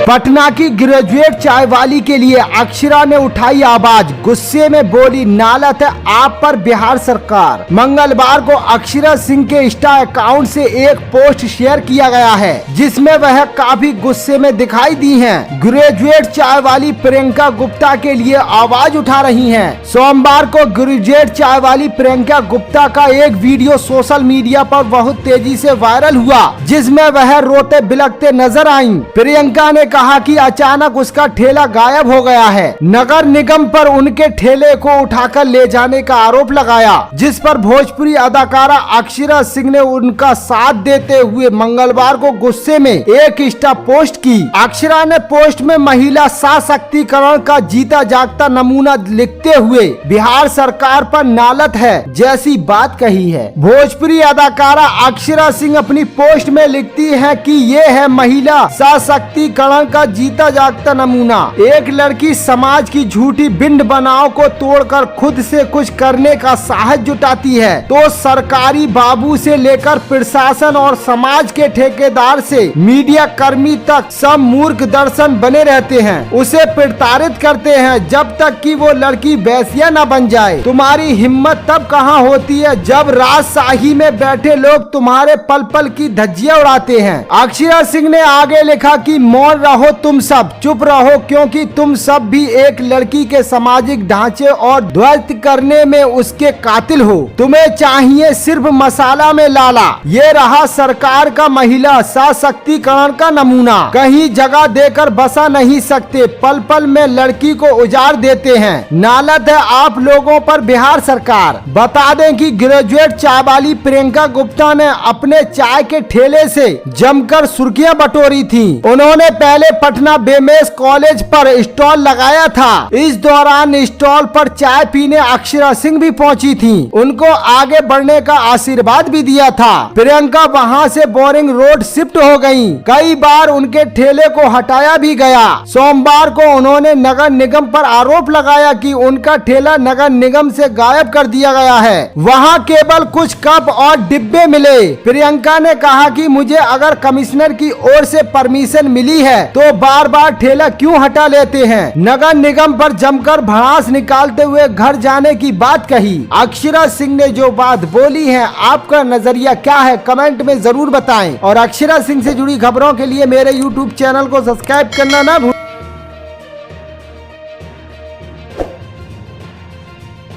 पटना की ग्रेजुएट चाय वाली के लिए अक्षरा ने उठाई आवाज, गुस्से में बोली नालत है आप पर बिहार सरकार। मंगलवार को अक्षरा सिंह के इंस्टा अकाउंट से एक पोस्ट शेयर किया गया है जिसमें वह काफी गुस्से में दिखाई दी हैं। ग्रेजुएट चाय वाली प्रियंका गुप्ता के लिए आवाज उठा रही हैं। सोमवार को ग्रेजुएट चाय वाली प्रियंका गुप्ता का एक वीडियो सोशल मीडिया पर बहुत तेजी से वायरल हुआ जिसमें वह रोते बिलखते नजर आईं। प्रियंका ने कहा कि अचानक उसका ठेला गायब हो गया है। नगर निगम पर उनके ठेले को उठाकर ले जाने का आरोप लगाया, जिस पर भोजपुरी अदाकारा अक्षरा सिंह ने उनका साथ देते हुए मंगलवार को गुस्से में एक इंस्टा पोस्ट की। अक्षरा ने पोस्ट में महिला सशक्तिकरण का जीता जागता नमूना लिखते हुए बिहार सरकार पर नालत है जैसी बात कही है। भोजपुरी अदाकारा अक्षरा सिंह अपनी पोस्ट में लिखती है कि ये है महिला सशक्तिकरण का जीता जागता नमूना। एक लड़की समाज की झूठी बिंड बनाव को तोड़कर खुद से कुछ करने का साहस जुटाती है तो सरकारी बाबू से लेकर प्रशासन और समाज के ठेकेदार से मीडिया कर्मी तक सब मूर्ख दर्शन बने रहते हैं, उसे प्रताड़ित करते हैं जब तक कि वो लड़की वैश्या न बन जाए। तुम्हारी हिम्मत तब कहाँ होती है जब राजशाही में बैठे लोग तुम्हारे पल पल की धज्जियां उड़ाते हैं। अक्षरा सिंह ने आगे लिखा कि मौन रहो, तुम सब चुप रहो, क्योंकि तुम सब भी एक लड़की के सामाजिक ढांचे और ध्वस्त करने में उसके कातिल हो। तुम्हें चाहिए सिर्फ मसाला में लाला। ये रहा सरकार का महिला सशक्तिकरण का नमूना। कहीं जगह देकर बसा नहीं सकते, पल पल में लड़की को उजाड़ देते हैं। नालत है आप लोगों पर बिहार सरकार। बता दें कि ग्रेजुएट चाय वाली प्रियंका गुप्ता ने अपने चाय के ठेले से जमकर सुर्खियां बटोरी थी। उन्होंने पहले पटना बेमेस कॉलेज पर स्टॉल लगाया था। इस दौरान स्टॉल पर चाय पीने अक्षरा सिंह भी पहुंची थी। उनको आगे बढ़ने का आशीर्वाद भी दिया था। प्रियंका वहां से बोरिंग रोड शिफ्ट हो गयी। कई बार उनके ठेले को हटाया भी गया। सोमवार को उन्होंने नगर निगम पर आरोप लगाया कि उनका ठेला नगर निगम से गायब कर दिया गया है। वहाँ केवल कुछ कप और डिब्बे मिले। प्रियंका ने कहा कि मुझे अगर कमिश्नर की ओर से परमिशन मिली है तो बार बार ठेला क्यों हटा लेते हैं। नगर निगम पर जमकर भड़ास निकालते हुए घर जाने की बात कही। अक्षरा सिंह ने जो बात बोली है, आपका नजरिया क्या है कमेंट में जरूर बताएं और अक्षरा सिंह से जुड़ी खबरों के लिए मेरे YouTube चैनल को सब्सक्राइब करना ना भूलें।